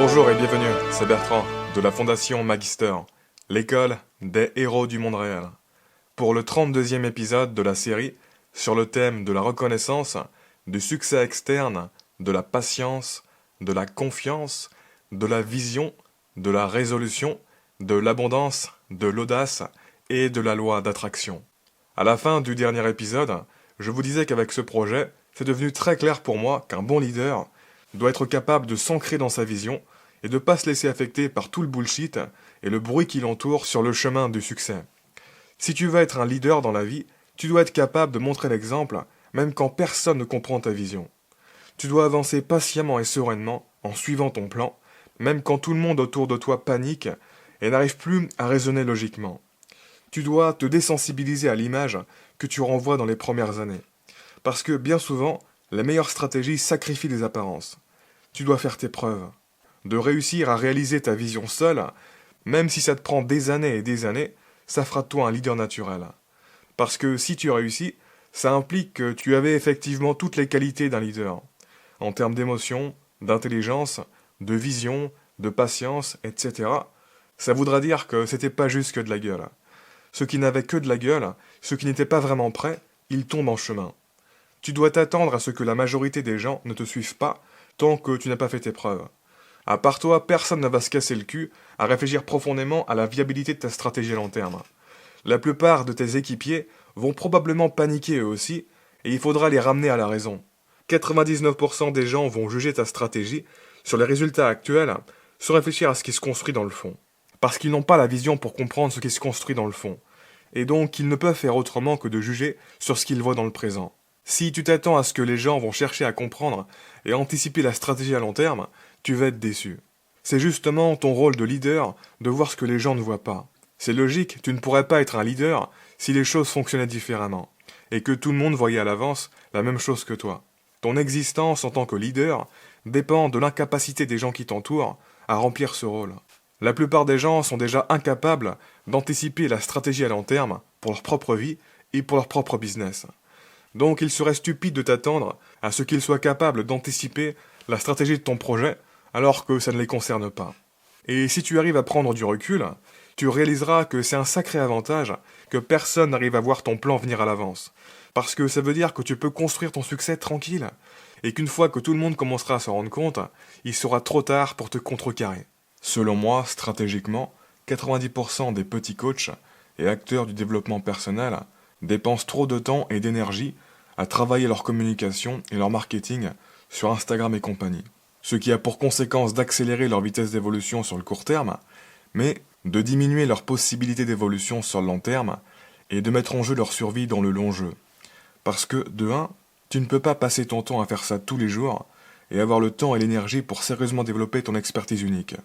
Bonjour et bienvenue, c'est Bertrand de la Fondation Magister, l'école des héros du monde réel. Pour le 32e épisode de la série sur le thème de la reconnaissance, du succès externe, de la patience, de la confiance, de la vision, de la résolution, de l'abondance, de l'audace et de la loi d'attraction. À la fin du dernier épisode, je vous disais qu'avec ce projet, c'est devenu très clair pour moi qu'un bon leader doit être capable de s'ancrer dans sa vision et de ne pas se laisser affecter par tout le bullshit et le bruit qui l'entoure sur le chemin du succès. Si tu veux être un leader dans la vie, tu dois être capable de montrer l'exemple, même quand personne ne comprend ta vision. Tu dois avancer patiemment et sereinement en suivant ton plan, même quand tout le monde autour de toi panique et n'arrive plus à raisonner logiquement. Tu dois te désensibiliser à l'image que tu renvoies dans les premières années. Parce que bien souvent, la meilleure stratégie sacrifie les apparences. Tu dois faire tes preuves. De réussir à réaliser ta vision seule, même si ça te prend des années et des années, ça fera de toi un leader naturel. Parce que si tu réussis, ça implique que tu avais effectivement toutes les qualités d'un leader. En termes d'émotion, d'intelligence, de vision, de patience, etc. Ça voudra dire que c'était pas juste que de la gueule. Ceux qui n'avaient que de la gueule, ceux qui n'étaient pas vraiment prêts, ils tombent en chemin. Tu dois t'attendre à ce que la majorité des gens ne te suivent pas tant que tu n'as pas fait tes preuves. À part toi, personne ne va se casser le cul à réfléchir profondément à la viabilité de ta stratégie à long terme. La plupart de tes équipiers vont probablement paniquer eux aussi, et il faudra les ramener à la raison. 99% des gens vont juger ta stratégie sur les résultats actuels sans réfléchir à ce qui se construit dans le fond. Parce qu'ils n'ont pas la vision pour comprendre ce qui se construit dans le fond. Et donc ils ne peuvent faire autrement que de juger sur ce qu'ils voient dans le présent. Si tu t'attends à ce que les gens vont chercher à comprendre et à anticiper la stratégie à long terme, tu vas être déçu. C'est justement ton rôle de leader de voir ce que les gens ne voient pas. C'est logique, tu ne pourrais pas être un leader si les choses fonctionnaient différemment, et que tout le monde voyait à l'avance la même chose que toi. Ton existence en tant que leader dépend de l'incapacité des gens qui t'entourent à remplir ce rôle. La plupart des gens sont déjà incapables d'anticiper la stratégie à long terme pour leur propre vie et pour leur propre business. Donc il serait stupide de t'attendre à ce qu'ils soient capables d'anticiper la stratégie de ton projet alors que ça ne les concerne pas. Et si tu arrives à prendre du recul, tu réaliseras que c'est un sacré avantage que personne n'arrive à voir ton plan venir à l'avance. Parce que ça veut dire que tu peux construire ton succès tranquille, et qu'une fois que tout le monde commencera à s'en rendre compte, il sera trop tard pour te contrecarrer. Selon moi, stratégiquement, 90% des petits coachs et acteurs du développement personnel dépensent trop de temps et d'énergie à travailler leur communication et leur marketing sur Instagram et compagnie. Ce qui a pour conséquence d'accélérer leur vitesse d'évolution sur le court terme, mais de diminuer leurs possibilités d'évolution sur le long terme et de mettre en jeu leur survie dans le long jeu. Parce que, de 1, tu ne peux pas passer ton temps à faire ça tous les jours et avoir le temps et l'énergie pour sérieusement développer ton expertise unique.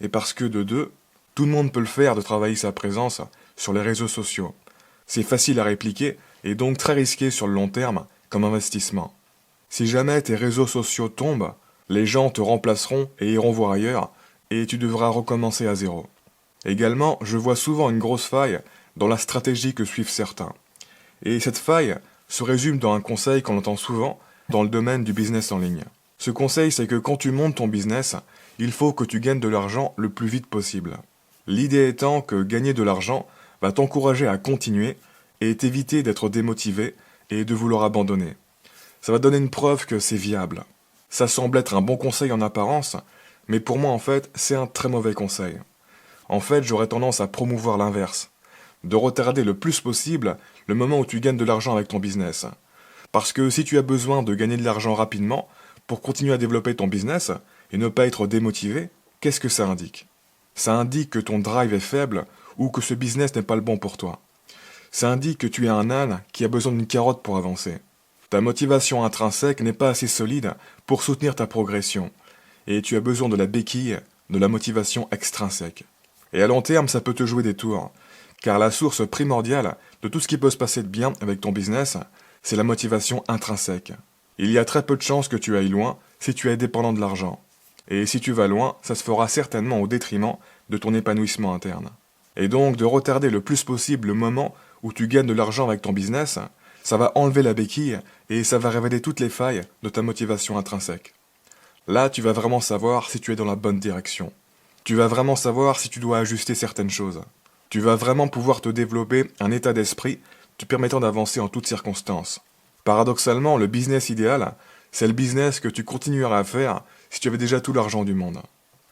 Et parce que, de 2, tout le monde peut le faire de travailler sa présence sur les réseaux sociaux. C'est facile à répliquer et donc très risqué sur le long terme comme investissement. Si jamais tes réseaux sociaux tombent, les gens te remplaceront et iront voir ailleurs, et tu devras recommencer à zéro. Également, je vois souvent une grosse faille dans la stratégie que suivent certains. Et cette faille se résume dans un conseil qu'on entend souvent dans le domaine du business en ligne. Ce conseil, c'est que quand tu montes ton business, il faut que tu gagnes de l'argent le plus vite possible. L'idée étant que gagner de l'argent va t'encourager à continuer et t'éviter d'être démotivé et de vouloir abandonner. Ça va donner une preuve que c'est viable. Ça semble être un bon conseil en apparence, mais pour moi en fait, c'est un très mauvais conseil. En fait, j'aurais tendance à promouvoir l'inverse. De retarder le plus possible le moment où tu gagnes de l'argent avec ton business. Parce que si tu as besoin de gagner de l'argent rapidement pour continuer à développer ton business et ne pas être démotivé, qu'est-ce que ça indique? Ça indique que ton drive est faible ou que ce business n'est pas le bon pour toi. Ça indique que tu es un âne qui a besoin d'une carotte pour avancer. Ta motivation intrinsèque n'est pas assez solide pour soutenir ta progression, et tu as besoin de la béquille, de la motivation extrinsèque. Et à long terme, ça peut te jouer des tours, car la source primordiale de tout ce qui peut se passer de bien avec ton business, c'est la motivation intrinsèque. Il y a très peu de chances que tu ailles loin si tu es dépendant de l'argent. Et si tu vas loin, ça se fera certainement au détriment de ton épanouissement interne. Et donc de retarder le plus possible le moment où tu gagnes de l'argent avec ton business, ça va enlever la béquille et ça va révéler toutes les failles de ta motivation intrinsèque. Là, tu vas vraiment savoir si tu es dans la bonne direction. Tu vas vraiment savoir si tu dois ajuster certaines choses. Tu vas vraiment pouvoir te développer un état d'esprit te permettant d'avancer en toutes circonstances. Paradoxalement, le business idéal, c'est le business que tu continueras à faire si tu avais déjà tout l'argent du monde.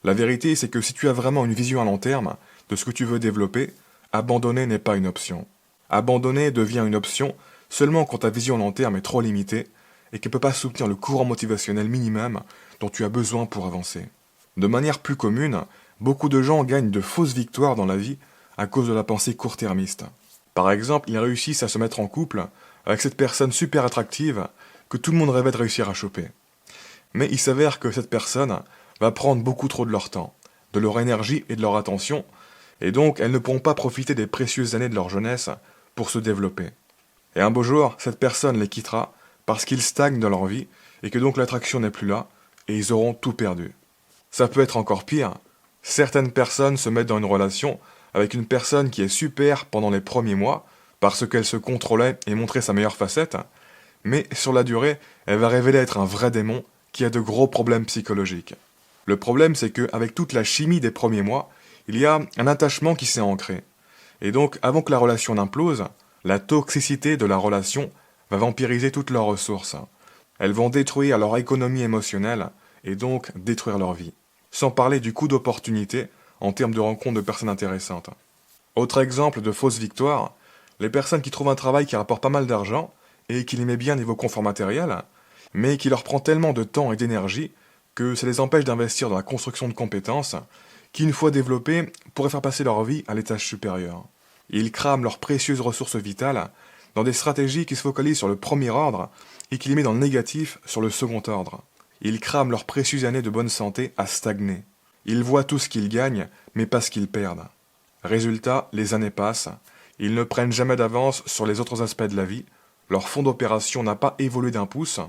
La vérité, c'est que si tu as vraiment une vision à long terme de ce que tu veux développer, abandonner n'est pas une option. Abandonner devient une option seulement quand ta vision à long terme est trop limitée et qu'elle ne peut pas soutenir le courant motivationnel minimum dont tu as besoin pour avancer. De manière plus commune, beaucoup de gens gagnent de fausses victoires dans la vie à cause de la pensée court-termiste. Par exemple, ils réussissent à se mettre en couple avec cette personne super attractive que tout le monde rêvait de réussir à choper. Mais il s'avère que cette personne va prendre beaucoup trop de leur temps, de leur énergie et de leur attention, et donc elles ne pourront pas profiter des précieuses années de leur jeunesse pour se développer. Et un beau jour, cette personne les quittera parce qu'ils stagnent dans leur vie et que donc l'attraction n'est plus là et ils auront tout perdu. Ça peut être encore pire. Certaines personnes se mettent dans une relation avec une personne qui est super pendant les premiers mois parce qu'elle se contrôlait et montrait sa meilleure facette, mais sur la durée, elle va révéler être un vrai démon qui a de gros problèmes psychologiques. Le problème, c'est qu'avec toute la chimie des premiers mois, il y a un attachement qui s'est ancré. Et donc, avant que la relation n'implose, la toxicité de la relation va vampiriser toutes leurs ressources. Elles vont détruire leur économie émotionnelle et donc détruire leur vie. Sans parler du coût d'opportunité en termes de rencontres de personnes intéressantes. Autre exemple de fausse victoire, les personnes qui trouvent un travail qui rapporte pas mal d'argent et qui les met bien niveau confort matériel, mais qui leur prend tellement de temps et d'énergie que ça les empêche d'investir dans la construction de compétences qui, une fois développées, pourraient faire passer leur vie à l'étage supérieur. Ils crament leurs précieuses ressources vitales dans des stratégies qui se focalisent sur le premier ordre et qui les mettent dans le négatif sur le second ordre. Ils crament leurs précieuses années de bonne santé à stagner. Ils voient tout ce qu'ils gagnent, mais pas ce qu'ils perdent. Résultat, les années passent, ils ne prennent jamais d'avance sur les autres aspects de la vie, leur fonds d'opération n'a pas évolué d'un pouce,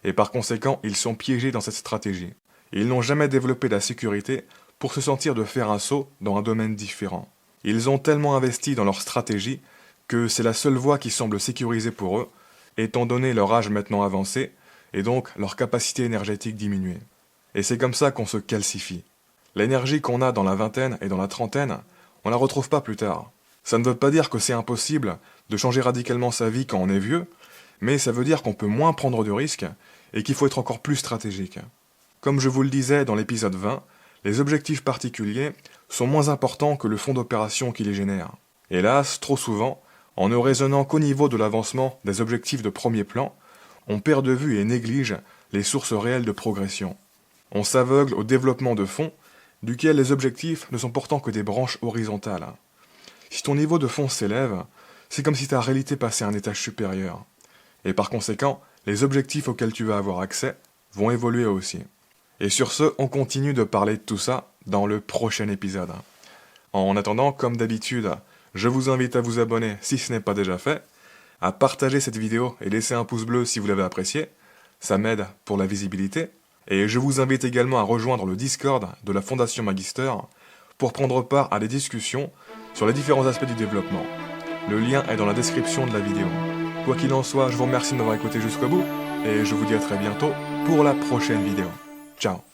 et par conséquent, ils sont piégés dans cette stratégie. Ils n'ont jamais développé la sécurité pour se sentir de faire un saut dans un domaine différent. Ils ont tellement investi dans leur stratégie que c'est la seule voie qui semble sécurisée pour eux, étant donné leur âge maintenant avancé, et donc leur capacité énergétique diminuée. Et c'est comme ça qu'on se calcifie. L'énergie qu'on a dans la vingtaine et dans la trentaine, on la retrouve pas plus tard. Ça ne veut pas dire que c'est impossible de changer radicalement sa vie quand on est vieux, mais ça veut dire qu'on peut moins prendre de risques et qu'il faut être encore plus stratégique. Comme je vous le disais dans l'épisode 20, les objectifs particuliers sont moins importants que le fonds d'opération qui les génère. Hélas, trop souvent, en ne raisonnant qu'au niveau de l'avancement des objectifs de premier plan, on perd de vue et néglige les sources réelles de progression. On s'aveugle au développement de fond, duquel les objectifs ne sont pourtant que des branches horizontales. Si ton niveau de fond s'élève, c'est comme si ta réalité passait à un étage supérieur. Et par conséquent, les objectifs auxquels tu vas avoir accès vont évoluer aussi. Et sur ce, on continue de parler de tout ça dans le prochain épisode. En attendant, comme d'habitude, je vous invite à vous abonner si ce n'est pas déjà fait, à partager cette vidéo et laisser un pouce bleu si vous l'avez apprécié, ça m'aide pour la visibilité, et je vous invite également à rejoindre le Discord de la Fondation Magister pour prendre part à des discussions sur les différents aspects du développement. Le lien est dans la description de la vidéo. Quoi qu'il en soit, je vous remercie de m'avoir écouté jusqu'au bout, et je vous dis à très bientôt pour la prochaine vidéo. Ciao.